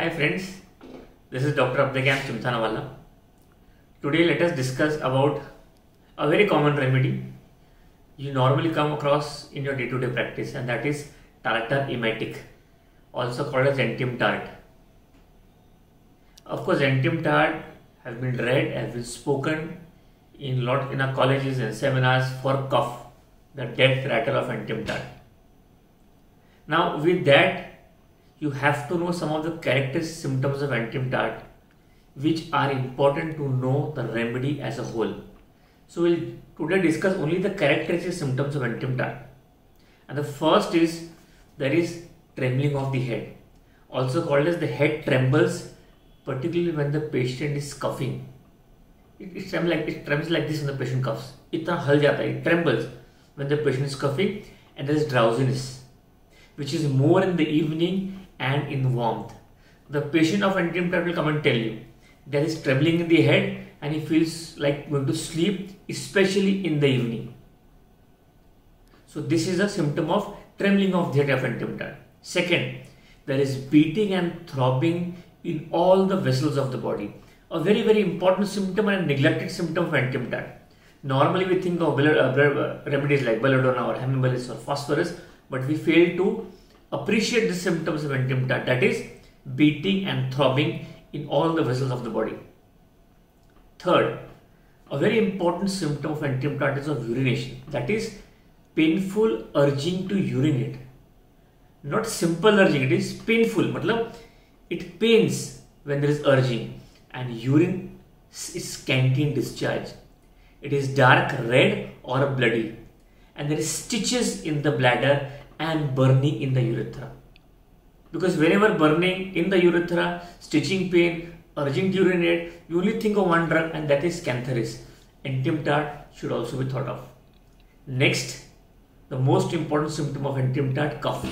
Hi friends, this is Dr. Abdegam Chimthanawala. Today let us discuss about a very common remedy you normally come across in your day-to-day practice, and that is tartar emetic, also called as Zentim tart. Of course, Zentim tart has been read, has been spoken in our colleges and seminars for cough, the death rattle of Zentim tart. Now with that, you have to know some of the characteristic symptoms of Zentim tart, which are important to know the remedy as a whole. So we'll today discuss only the characteristic symptoms of Zentim tart. And the first is there is trembling of the head, also called as the head trembles, particularly when the patient is coughing. It trembles like this when the patient coughs. Itna hal jata hai, it trembles when the patient is coughing, and there is drowsiness, which is more in the evening and in warmth. The patient of Zentim tart will come and tell you there is trembling in the head and he feels like going to sleep, especially in the evening. So this is a symptom of trembling of the head of Zentim tart. Second, there is beating and throbbing in all the vessels of the body. A very, very important symptom and a neglected symptom of Zentim tart. Normally we think of remedies like belladonna or hemimbalist or phosphorus, but we fail to appreciate the symptoms of Zentim tart, that is beating and throbbing in all the vessels of the body. Third, a very important symptom of Zentim tart is of urination, that is painful urging to urinate. Not simple urging, it is painful, matlab it pains when there is urging, and urine is scanty in discharge. It is dark red or bloody, and there is stitches in the bladder and burning in the urethra. Because whenever burning in the urethra, stitching pain, urging to urinate, you only think of one drug, and that is Cantharis. Zentim tart should also be thought of. Next, the most important symptom of Zentim tart, cough.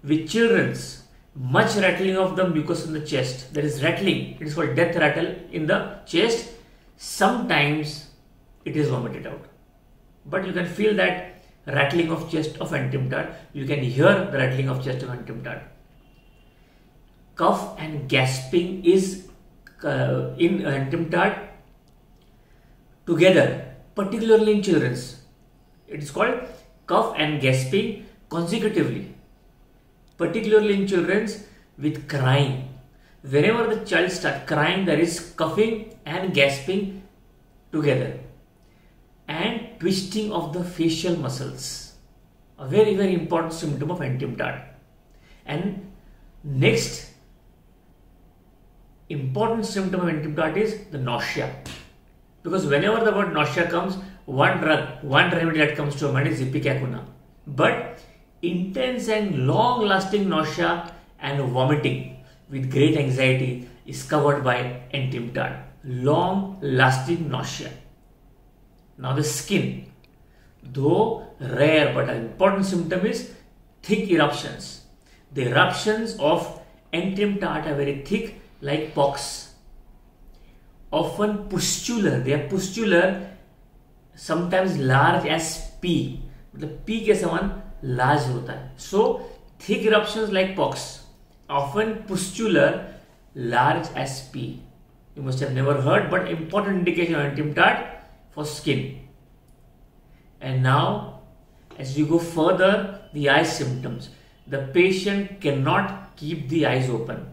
With children's, much rattling of the mucus in the chest. There is rattling, it is called death rattle in the chest. Sometimes it is vomited out, but you can feel that rattling of chest of Zentim tart. You can hear the rattling of chest of Zentim tart. Cough and gasping is in Zentim tart together, particularly in children's. It is called cough and gasping consecutively, particularly in children's, with crying. Whenever the child starts crying, there is coughing and gasping together, and twisting of the facial muscles, a very, very important symptom of Zentim tart. And next important symptom of Zentim tart is the nausea, because whenever the word nausea comes, one remedy that comes to mind is Ipecacuanha. But intense and long lasting nausea and vomiting with great anxiety is covered by Zentim tart. Long lasting nausea. Now the skin, though rare but an important symptom, is thick eruptions. The eruptions of Zentim tart are very thick, like pox. Often pustular, they are pustular, sometimes large as pea. The pea के समान large होता है. So thick eruptions like pox, often pustular, large as pea. You must have never heard, but important indication of Zentim tart for skin. And now, as we go further, the eye symptoms. The patient cannot keep the eyes open.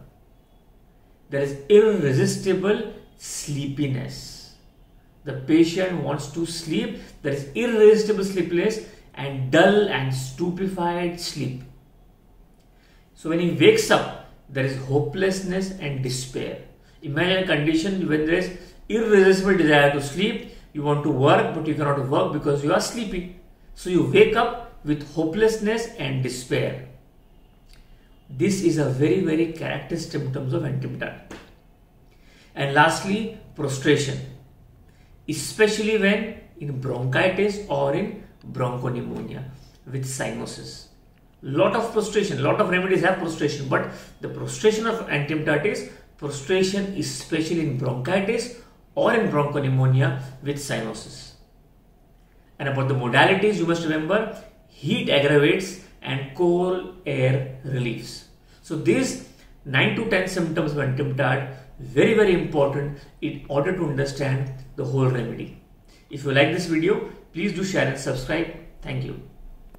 There is irresistible sleepiness. The patient wants to sleep. There is irresistible sleepiness and dull and stupefied sleep. So when he wakes up, there is hopelessness and despair. Imagine a condition when there is irresistible desire to sleep. You want to work, but you cannot work because you are sleeping. So you wake up with hopelessness and despair. This is a very, very characteristic symptoms of Zentim tart. And lastly, prostration, especially when in bronchitis or in bronchopneumonia with cyanosis. Lot of prostration, lot of remedies have prostration, but the prostration of Zentim tart is prostration, especially in bronchitis or in bronchopneumonia with cyanosis. And about the modalities, you must remember, heat aggravates and cold air relieves. So these 9 to 10 symptoms of Antimptad, very important in order to understand the whole remedy. If you like this video, please do share and subscribe. Thank you.